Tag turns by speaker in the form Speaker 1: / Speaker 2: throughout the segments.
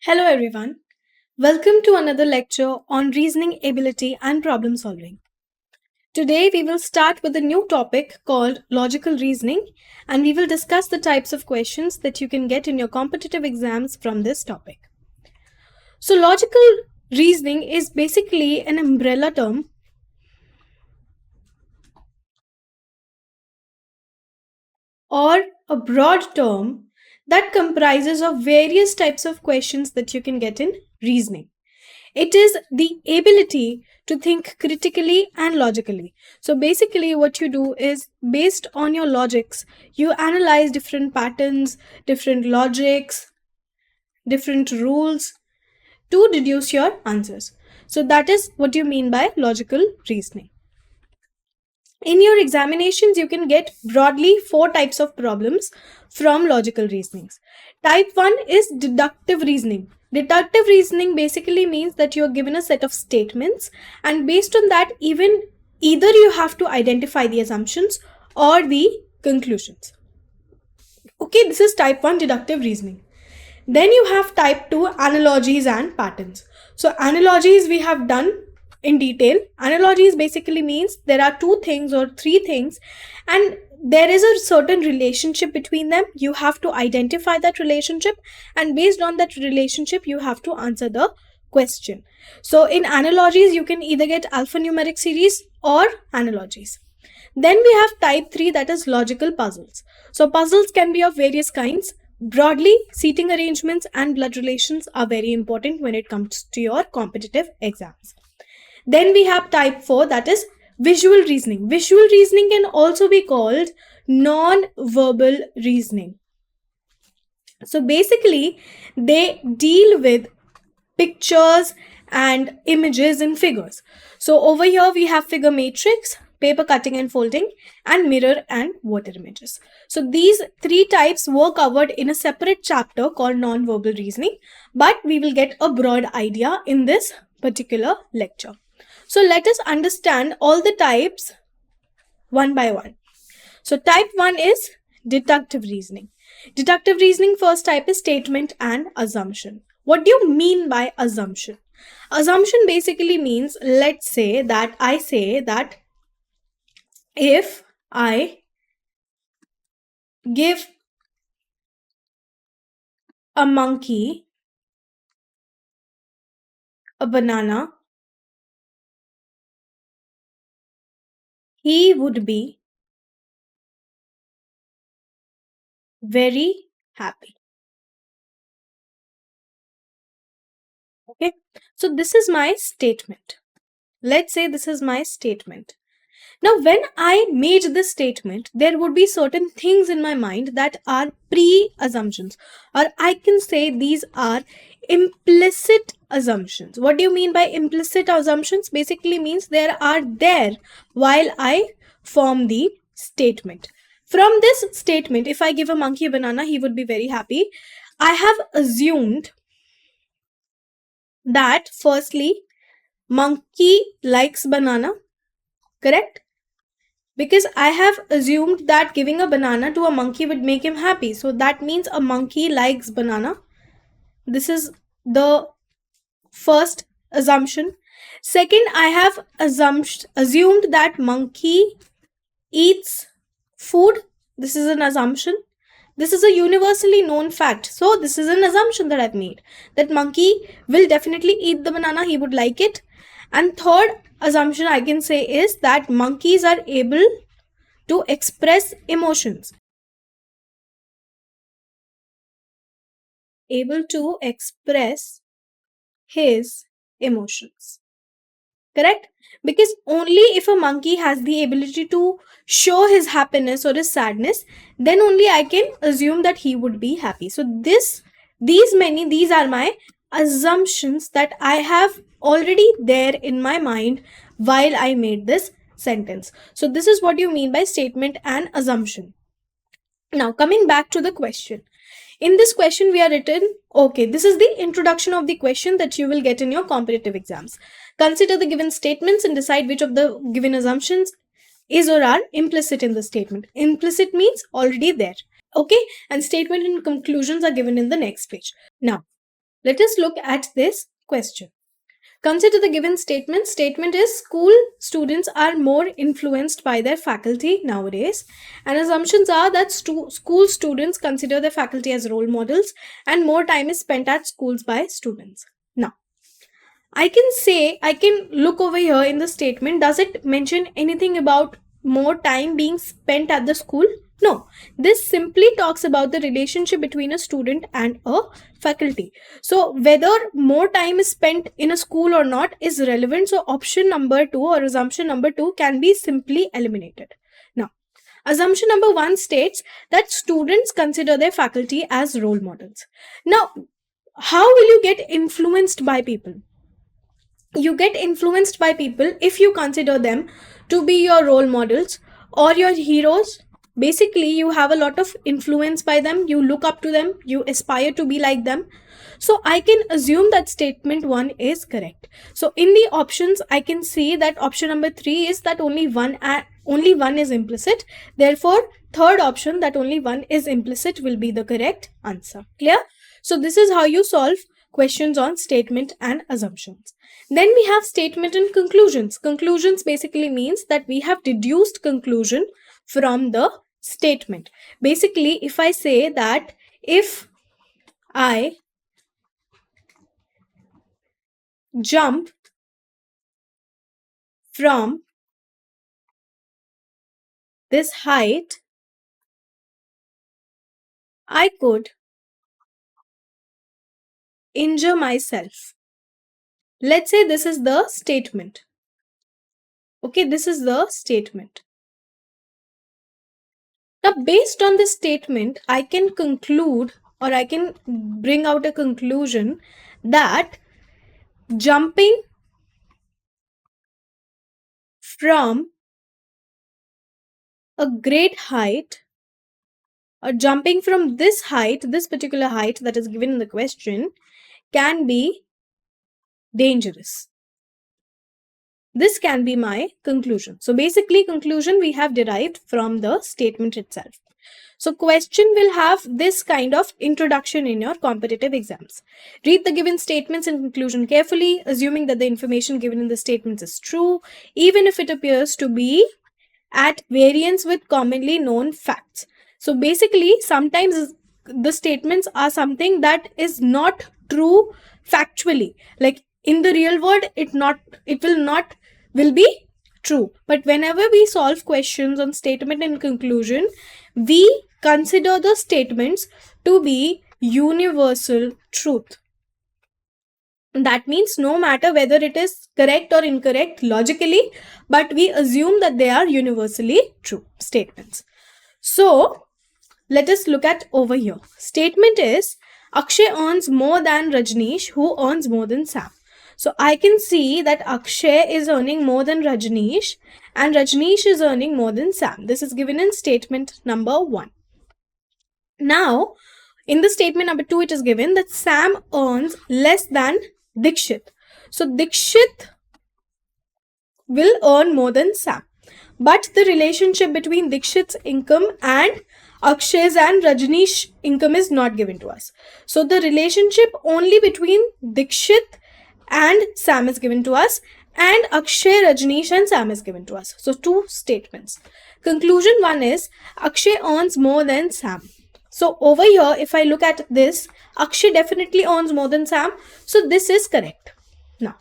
Speaker 1: Hello, everyone. Welcome to another lecture on reasoning ability and problem solving. Today, we will start with a new topic called logical reasoning, and we will discuss the types of questions that you can get in your competitive exams from this topic. So, logical reasoning is basically an umbrella term or a broad term that comprises of various types of questions that you can get in reasoning. It is the ability to think critically and logically. So basically, what you do is based on your logics, you analyze different patterns, different logics, different rules to deduce your answers. So that is what you mean by logical reasoning. In your examinations, you can get broadly four types of problems from logical reasonings. Type 1 is deductive reasoning. Deductive reasoning basically means that you are given a set of statements, and based on that, either you have to identify the assumptions or the conclusions. Okay, this is type 1 deductive reasoning. Then you have type 2 analogies and patterns. So analogies we have done in detail. Analogies basically means there are two things or three things and there is a certain relationship between them. You have to identify that relationship, and based on that relationship you have to answer the question. So in analogies you can either get alphanumeric series or analogies. Then we have type 3, that is logical puzzles. So puzzles can be of various kinds. Broadly, seating arrangements and blood relations are very important when it comes to your competitive exams. Then we have type 4, that is visual reasoning. Visual reasoning can also be called non-verbal reasoning. So basically, they deal with pictures and images and figures. So over here we have figure matrix, paper cutting and folding, and mirror and water images. So these three types were covered in a separate chapter called non-verbal reasoning, but we will get a broad idea in this particular lecture. So let us understand all the types one by one. So type 1 is deductive reasoning. Deductive reasoning first type is statement and assumption. What do you mean by assumption? Assumption basically means, let's say that I say that if I give a monkey a banana, he would be very happy. Okay, so this is my statement. Let's say this is my statement. Now, when I made this statement, there would be certain things in my mind that are pre-assumptions, or I can say these are implicit assumptions. What do you mean by implicit assumptions? Basically means there are there while I form the statement. From this statement, if I give a monkey a banana, he would be very happy. I have assumed that firstly, monkey likes banana, correct? Because I have assumed that giving a banana to a monkey would make him happy. So that means a monkey likes banana. This is the first assumption. Second, I have assumed that monkey eats food. This is an assumption. This is a universally known fact. So this is an assumption that I've made, that monkey will definitely eat the banana. He would like it. And third assumption I can say is that monkeys are able to express emotions. Able to express his emotions. Correct? Because only if a monkey has the ability to show his happiness or his sadness, then only I can assume that he would be happy. So these are my assumptions that I have already there in my mind while I made this sentence. So this is what you mean by statement and assumption. Now coming back to the question. In this question we are written, okay, this is the introduction of the question that you will get in your competitive exams. Consider the given statements and decide which of the given assumptions is or are implicit in the statement. Implicit means already there. Okay, and statement and conclusions are given in the next page. Now, Let us look at this question. Consider the given statement. Statement is school students are more influenced by their faculty nowadays. And assumptions are that school students consider their faculty as role models and more time is spent at schools by students. Now, I can look over here in the statement. Does it mention anything about more time being spent at the school? No, this simply talks about the relationship between a student and a faculty. So, whether more time is spent in a school or not is relevant. So, option number 2 or assumption number 2 can be simply eliminated. Now, assumption number 1 states that students consider their faculty as role models. Now, how will you get influenced by people? You get influenced by people if you consider them to be your role models or your heroes. Basically, you have a lot of influence by them, you look up to them, you aspire to be like them. So I can assume that statement 1 is correct. So in the options, I can see that option number 3 is that only one is implicit. Therefore, third option, that only one is implicit, will be the correct answer. Clear? So this is how you solve questions on statement and assumptions. Then we have statement and conclusions. Conclusions basically means that we have deduced conclusion from the statement. Basically, if I say that if I jump from this height, I could injure myself. Let's say this is the statement. Okay, this is the statement. Now, based on this statement, I can conclude or I can bring out a conclusion that jumping from a great height or jumping from this height, this particular height that is given in the question, can be dangerous. This can be my conclusion. So basically, conclusion we have derived from the statement itself. So question will have this kind of introduction in your competitive exams. Read the given statements and conclusion carefully, assuming that the information given in the statements is true, even if it appears to be at variance with commonly known facts. So basically, sometimes the statements are something that is not true factually. Like in the real world, it will be true. But whenever we solve questions on statement and conclusion, we consider the statements to be universal truth. That means no matter whether it is correct or incorrect logically, but we assume that they are universally true statements. So let us look at over here. Statement is Akshay earns more than Rajneesh, who earns more than Sam. So I can see that Akshay is earning more than Rajneesh and Rajneesh is earning more than Sam. This is given in statement number 1. Now, in the statement number 2, it is given that Sam earns less than Dikshit. So Dikshit will earn more than Sam. But the relationship between Dikshit's income and Akshay's and Rajneesh's income is not given to us. So the relationship only between Dikshit and Sam is given to us, and Akshay, Rajneesh and Sam is given to us. So 2 statements. Conclusion 1 is Akshay earns more than Sam. So over here, if I look at this, Akshay definitely earns more than Sam. So this is correct. Now,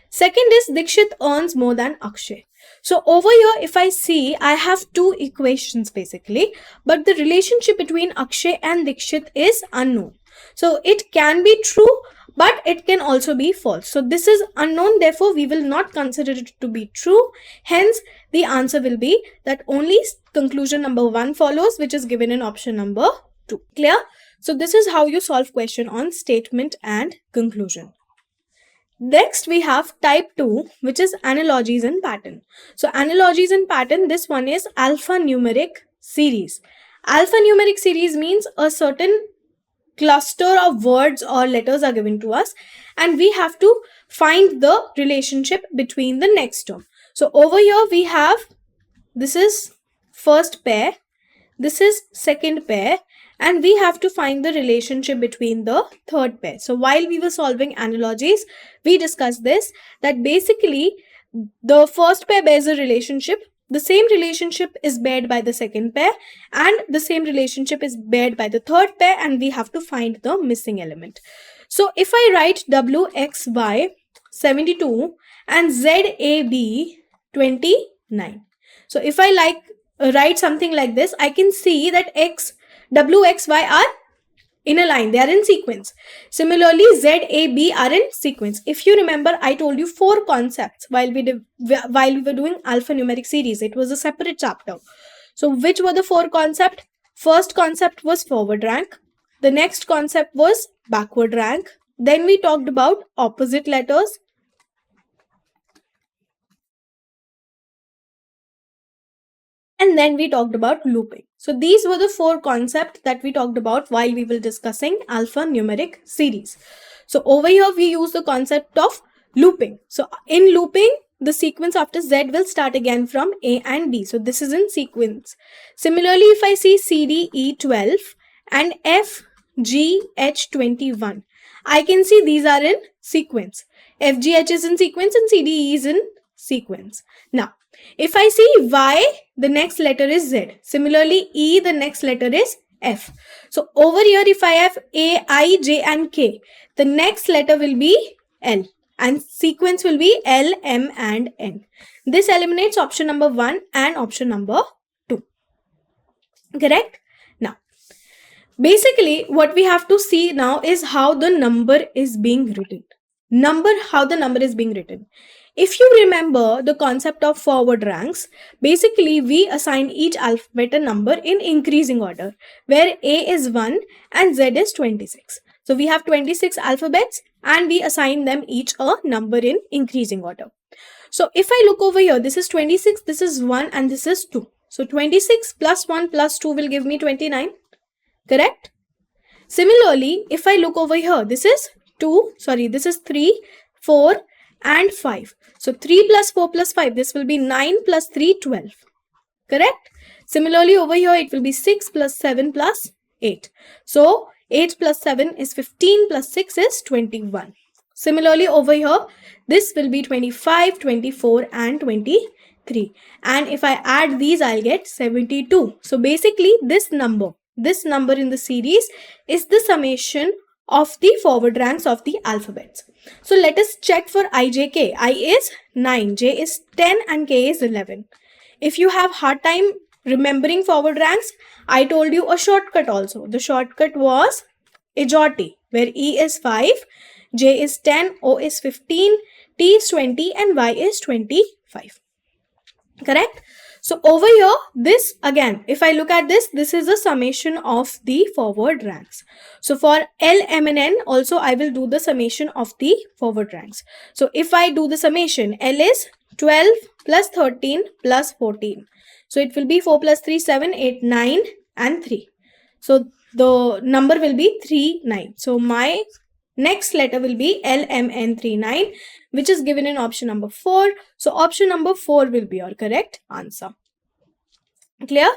Speaker 1: second is Dikshit earns more than Akshay. So over here, if I see, I have 2 equations basically, but the relationship between Akshay and Dikshit is unknown. So it can be true, but it can also be false. So this is unknown, therefore we will not consider it to be true. Hence, the answer will be that only conclusion number 1 follows, which is given in option number 2. Clear? So this is how you solve question on statement and conclusion. Next, we have type 2, which is analogies and pattern. So analogies and pattern, this one is alphanumeric series. Alphanumeric series means a certain cluster of words or letters are given to us and we have to find the relationship between the next term. So over here we have, this is first pair, this is second pair, and we have to find the relationship between the third pair. So while we were solving analogies, we discussed this, that basically the first pair bears a relationship, the same relationship is bared by the second pair, and the same relationship is bared by the third pair, and we have to find the missing element. So if I write WXY 72 and ZAB 29. So if I write something like this, I can see that WXY are in a line, they are in sequence. Similarly, ZAB are in sequence. If you remember, I told you 4 concepts while we were doing alphanumeric series. It was a separate chapter. So which were the 4 concepts? First concept was forward rank. The next concept was backward rank. Then we talked about opposite letters. And then we talked about looping. So these were the 4 concepts that we talked about while we were discussing alphanumeric series. So over here we use the concept of looping. So in looping, the sequence after Z will start again from A and B. So this is in sequence. Similarly, if I see CDE 12 and FGH 21, I can see these are in sequence. FGH is in sequence and CDE is in sequence. Now, if I see Y, the next letter is Z. Similarly, E, the next letter is F. So over here, if I have A, I, J and K, the next letter will be L and sequence will be L, M and N. This eliminates option number 1 and option number 2. Correct? Now, basically what we have to see now is how the number is being written. How the number is being written. If you remember the concept of forward ranks, basically we assign each alphabet a number in increasing order, where A is 1 and Z is 26. So we have 26 alphabets and we assign them each a number in increasing order. So if I look over here, this is 26, this is 1 and this is 2. So 26 plus 1 plus 2 will give me 29. Correct? Similarly, if I look over here, this is 3, 4 and 5. So 3 plus 4 plus 5, this will be 9 plus 3, 12. Correct? Similarly, over here, it will be 6 plus 7 plus 8. So 8 plus 7 is 15 plus 6 is 21. Similarly, over here, this will be 25, 24 and 23. And if I add these, I'll get 72. So basically, this number in the series is the summation of the forward ranks of the alphabets. So let us check for IJK. I is 9, J is 10 and K is 11. If you have hard time remembering forward ranks, I told you a shortcut also. The shortcut was AJORTY, where E is 5, J is 10, O is 15, T is 20 and Y is 25. Correct? So over here, this again, if I look at this is a summation of the forward ranks. So for L, M and N also I will do the summation of the forward ranks. So if I do the summation, L is 12 plus 13 plus 14. So it will be 4 plus 3, 7, 8, 9 and 3. So the number will be 39. So my next letter will be LMN39, which is given in option number 4. So option number 4 will be your correct answer. Clear?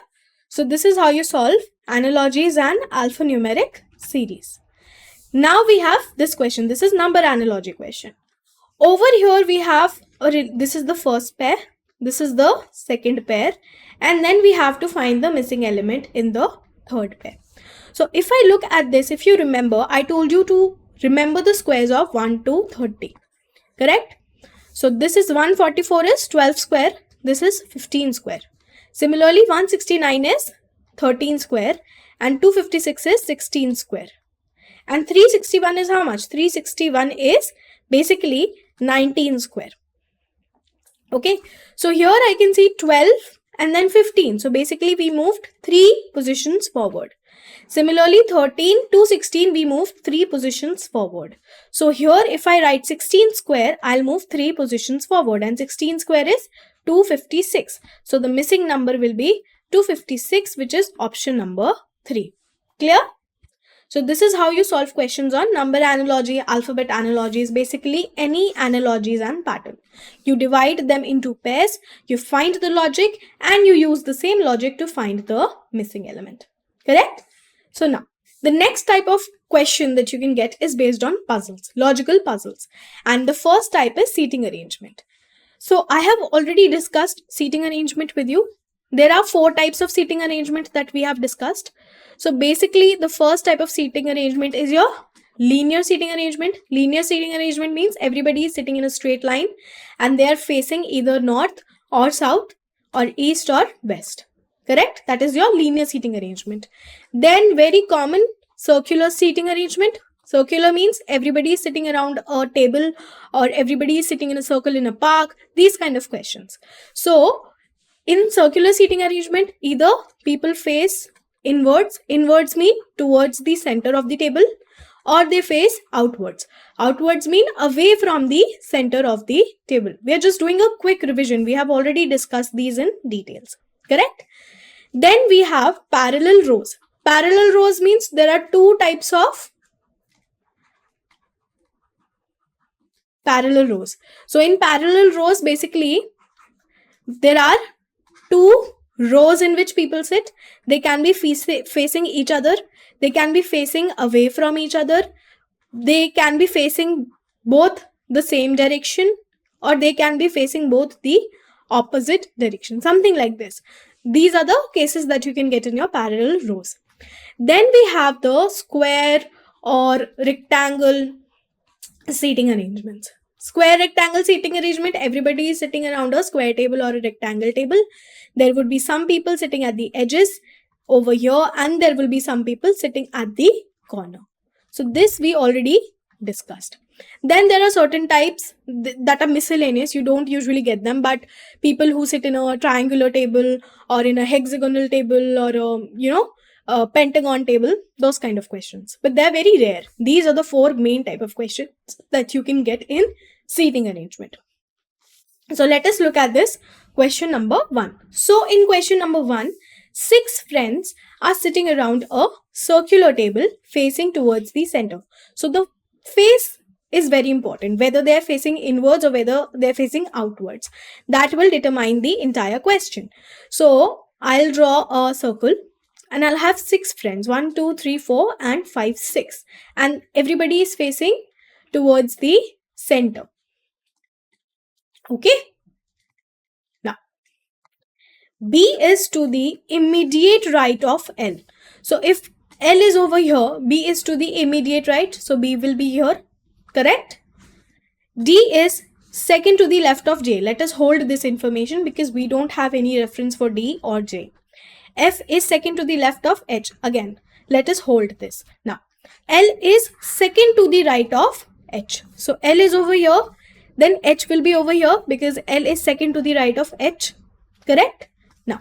Speaker 1: So this is how you solve analogies and alphanumeric series. Now we have this question. This is number analogy question. Over here we have, this is the first pair, this is the second pair, and then we have to find the missing element in the third pair. So if I look at this, if you remember, I told you to remember the squares of 1 to 30. Correct? So this is 144 is 12 square. This is 15 square. Similarly, 169 is 13 square and 256 is 16 square. And 361 is how much? 361 is basically 19 square. Okay. So here I can see 12 and then 15. So basically we moved 3 positions forward. Similarly, 13 to 16, we move 3 positions forward. So here, if I write 16 square, I'll move 3 positions forward. And 16 square is 256. So the missing number will be 256, which is option number 3. Clear? So this is how you solve questions on number analogy, alphabet analogies, basically any analogies and pattern. You divide them into pairs, you find the logic, and you use the same logic to find the missing element. Correct? So now, the next type of question that you can get is based on puzzles, logical puzzles. And the first type is seating arrangement. So I have already discussed seating arrangement with you. There are 4 types of seating arrangement that we have discussed. So basically, the first type of seating arrangement is your linear seating arrangement. Linear seating arrangement means everybody is sitting in a straight line and they are facing either north or south or east or west. Correct? That is your linear seating arrangement. Then very common circular seating arrangement. Circular means everybody is sitting around a table or everybody is sitting in a circle in a park. These kind of questions. So in circular seating arrangement, either people face inwards. Inwards mean towards the center of the table, or they face outwards. Outwards mean away from the center of the table. We are just doing a quick revision. We have already discussed these in details. Correct? Then we have parallel rows. Parallel rows means there are 2 types of parallel rows. So in parallel rows, basically, there are 2 rows in which people sit. They can be facing each other. They can be facing away from each other. They can be facing both the same direction, or they can be facing both the opposite direction. Something like this. These are the cases that you can get in your parallel rows. Then we have the square or rectangle seating arrangements. Square rectangle seating arrangement, everybody is sitting around a square table or a rectangle table. There would be some people sitting at the edges over here, and there will be some people sitting at the corner. So this we already discussed. Then there are certain types that are miscellaneous. You don't usually get them, but people who sit in a triangular table or in a hexagonal table or a pentagon table, those kind of questions. But they're very rare. These are the 4 main type of questions that you can get in seating arrangement. So let us look at this question number 1. So in question number 1, 6 friends are sitting around a circular table facing towards the center. So the face is very important, whether they are facing inwards or whether they are facing outwards. That will determine the entire question. So I'll draw a circle and I'll have 6 friends, 1, 2, 3, 4 and 5, 6. And everybody is facing towards the center. Okay. Now, B is to the immediate right of L. So if L is over here, B is to the immediate right. So B will be here. Correct? D is second to the left of J. Let us hold this information because we don't have any reference for D or J. F is second to the left of H. Again, let us hold this. Now, L is second to the right of H. So L is over here. Then H will be over here because L is second to the right of H. Correct? Now,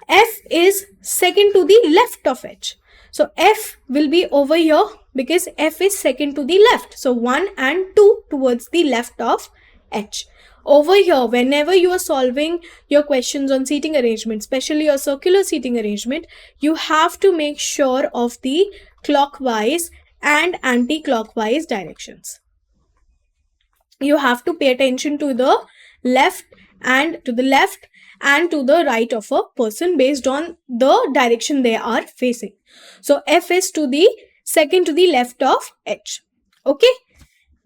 Speaker 1: F is second to the left of H. So F will be over here because F is second to the left. So 1 and 2 towards the left of H. Over here, whenever you are solving your questions on seating arrangement, especially your circular seating arrangement, you have to make sure of the clockwise and anti-clockwise directions. You have to pay attention to the left and to the right of a person based on the direction they are facing. So F is to the second to the left of H. Okay.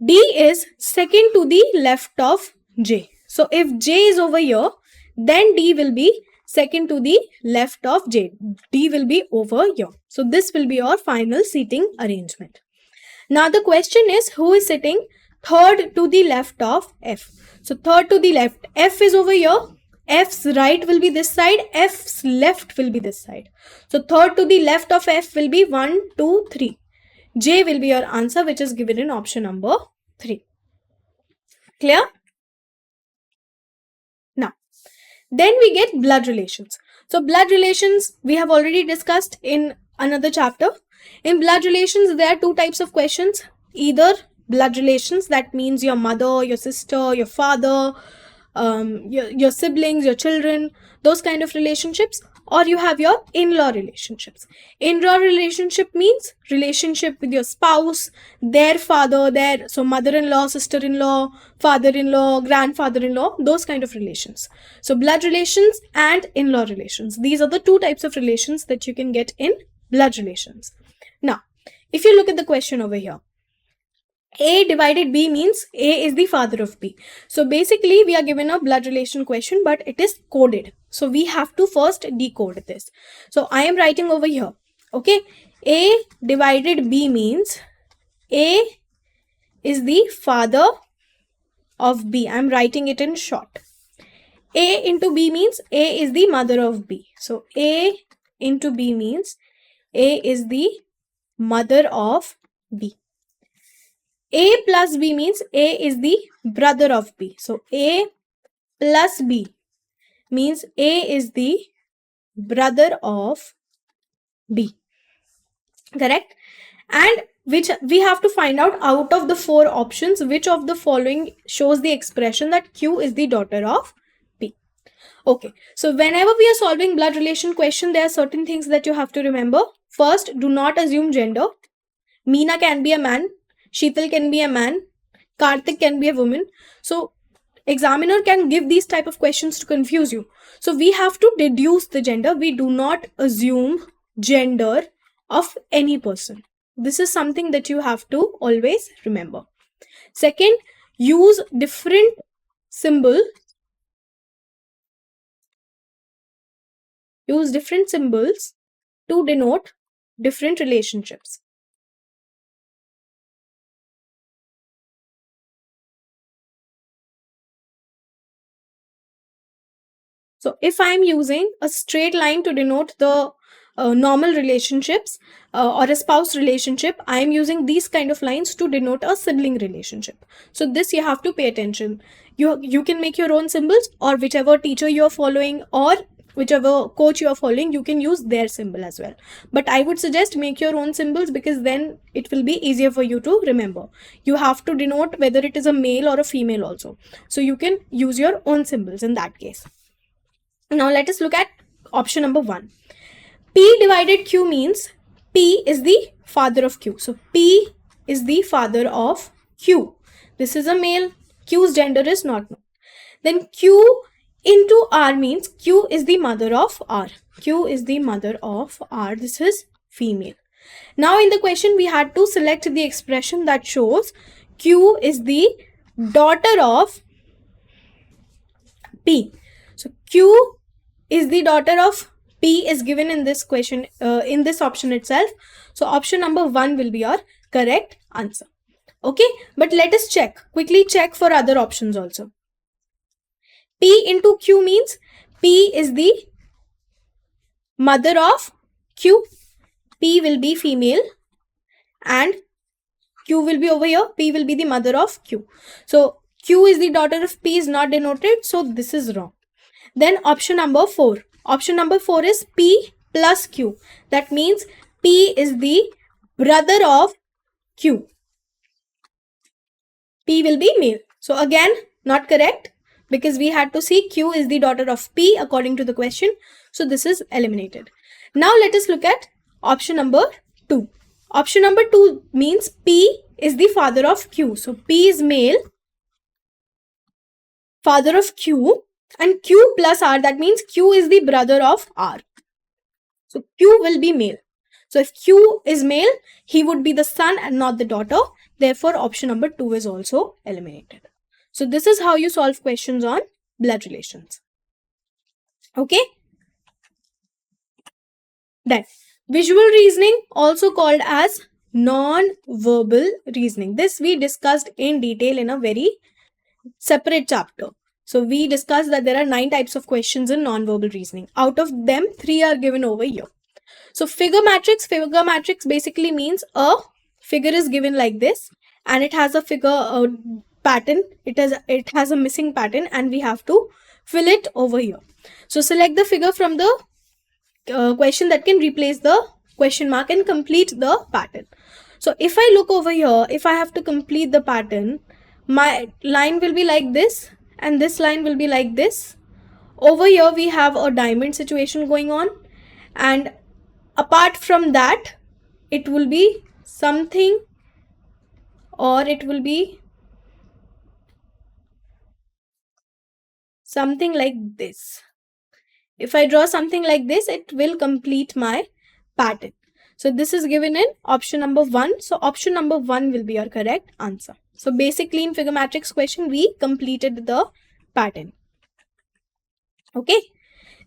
Speaker 1: D is second to the left of J. So if J is over here, then D will be second to the left of J. D will be over here. So this will be your final seating arrangement. Now the question is, who is sitting third to the left of F? So third to the left, F is over here. F's right will be this side, F's left will be this side. So third to the left of F will be 1, 2, 3. J will be your answer, which is given in option number 3. Clear? Now, then we get blood relations. So blood relations we have already discussed in another chapter. In blood relations, there are 2 types of questions. Either blood relations, that means your mother, your sister, your father, your siblings, your children, those kind of relationships, or you have your in-law relationships. In-law relationship means relationship with your spouse, their father, so mother-in-law, sister-in-law, father-in-law, grandfather-in-law, those kind of relations. So blood relations and in-law relations. These are the two types of relations that you can get in blood relations. Now, if you look at the question over here, A divided B means A is the father of B. So basically we are given a blood relation question, but it is coded. So we have to first decode this. So I am writing over here, okay, A divided B means A is the father of B. I am writing it in short. A into B means A is the mother of B. So A into B means A is the mother of B. A plus B means A is the brother of B. So A plus B means A is the brother of B. Correct? And which we have to find out of the four options, which of the following shows the expression that Q is the daughter of P. Okay, so whenever we are solving blood relation question, there are certain things that you have to remember. First, do not assume gender. Meena can be a man, Sheetal can be a man, Karthik can be a woman. So examiner can give these type of questions to confuse you. So we have to deduce the gender. We do not assume gender of any person. This is something that you have to always remember. Second, use different symbols. Use different symbols to denote different relationships. So if I am using a straight line to denote the normal relationships or a spouse relationship, I am using these kind of lines to denote a sibling relationship. So this you have to pay attention. You can make your own symbols, or whichever teacher you are following or whichever coach you are following, you can use their symbol as well. But I would suggest make your own symbols, because then it will be easier for you to remember. You have to denote whether it is a male or a female also. So you can use your own symbols in that case. Now let us look at option number 1. P divided Q means P is the father of Q. So P is the father of Q. This is a male. Q's gender is not known. Then Q into R means Q is the mother of R. Q is the mother of R. This is female. Now in the question we had to select the expression that shows Q is the daughter of P. So Q is the daughter of P is given in this question, in this option itself. So option number 1 will be your correct answer. Okay, but let us quickly check for other options also. P into Q means P is the mother of Q. P will be female and Q will be over here. P will be the mother of Q. So Q is the daughter of P is not denoted. So this is wrong. Then option number 4. Option number 4 is P plus Q. That means P is the brother of Q. P will be male. So again, not correct, because we had to see Q is the daughter of P according to the question. So this is eliminated. Now let us look at option number 2. Option number 2 means P is the father of Q. So P is male, father of Q, and Q plus R, that means Q is the brother of R. So Q will be male. So if Q is male, he would be the son and not the daughter. Therefore, option number 2 is also eliminated. So this is how you solve questions on blood relations. Okay. Then visual reasoning, also called as non-verbal reasoning. This we discussed in detail in a very separate chapter. So we discussed that there are 9 types of questions in non-verbal reasoning. Out of them, 3 are given over here. So figure matrix basically means a figure is given like this and it has a figure pattern. It has a missing pattern and we have to fill it over here. So select the figure from the question that can replace the question mark and complete the pattern. So if I look over here, if I have to complete the pattern, my line will be like this and this line will be like this, Over here we have a diamond situation going on, and apart from that it will be something, or it will be something like this. If I draw something like this, it will complete my pattern. So this is given in option number 1. So option number 1 will be your correct answer. So basically in figure matrix question, we completed the pattern. Okay.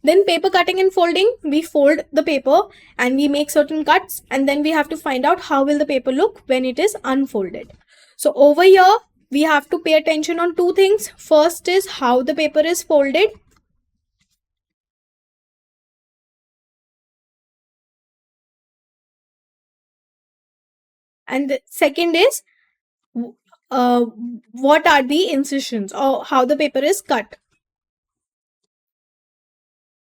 Speaker 1: Then paper cutting and folding, we fold the paper and we make certain cuts, and then we have to find out how will the paper look when it is unfolded. So over here, we have to pay attention on two things. First is how the paper is folded. And the second is what are the incisions or how the paper is cut.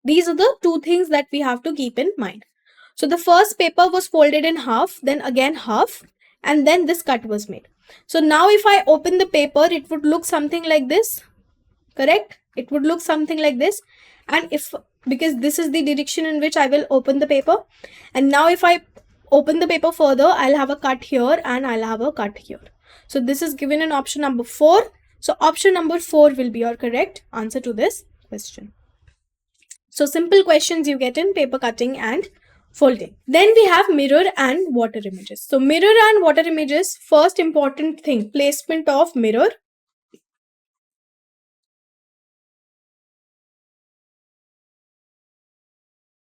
Speaker 1: These are the two things that we have to keep in mind. So the first paper was folded in half, then again half, and then this cut was made. So now if I open the paper, it would look something like this, correct? It would look something like this. And if, because this is the direction in which I will open the paper, and now if I open the paper further, I'll have a cut here and I'll have a cut here. So this is given in option number 4. So option number 4 will be your correct answer to this question. So simple questions you get in paper cutting and folding. Then we have mirror and water images. So mirror and water images, first important thing, placement of mirror.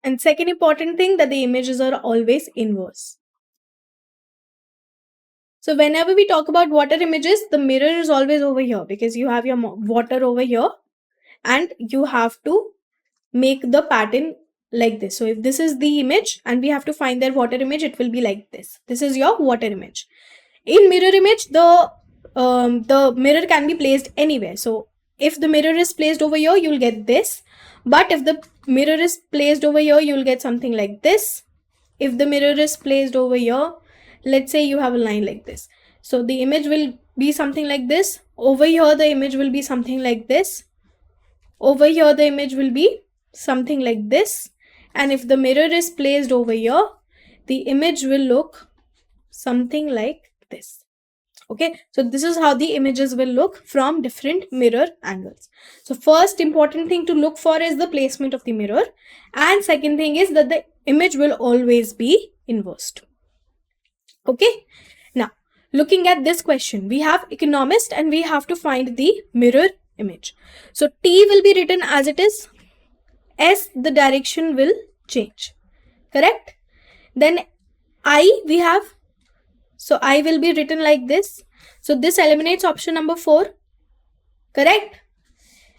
Speaker 1: And second important thing, that the images are always inverse. So whenever we talk about water images, the mirror is always over here because you have your water over here and you have to make the pattern like this. So if this is the image and we have to find their water image, it will be like this. This is your water image. In mirror image, the mirror can be placed anywhere. So if the mirror is placed over here, you'll get this. But if the mirror is placed over here, you'll get something like this. If the mirror is placed over here, let's say you have a line like this. So the image will be something like this. Over here, the image will be something like this. Over here, the image will be something like this. And if the mirror is placed over here, the image will look something like this. Okay, so this is how the images will look from different mirror angles. So first important thing to look for is the placement of the mirror, and second thing is that the image will always be inversed. Okay, now looking at this question, we have economist and we have to find the mirror image. So T will be written as it is, S the direction will change, correct? Then I we have, so I will be written like this. So this eliminates option number 4, correct?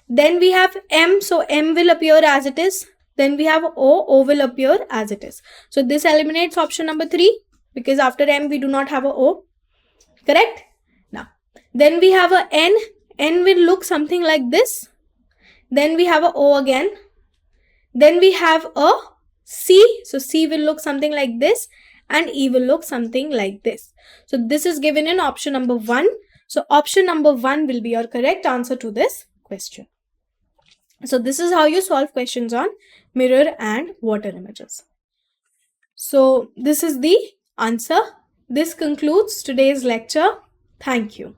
Speaker 1: Then we have M, so M will appear as it is. Then we have O will appear as it is. So this eliminates option number 3 because after M we do not have a O, correct? Now, then we have a N will look something like this. Then we have a O again. Then we have a C, so C will look something like this, and E will look something like this. So this is given in option number 1. So option number 1 will be your correct answer to this question. So this is how you solve questions on mirror and water images. So this is the answer. This concludes today's lecture. Thank you.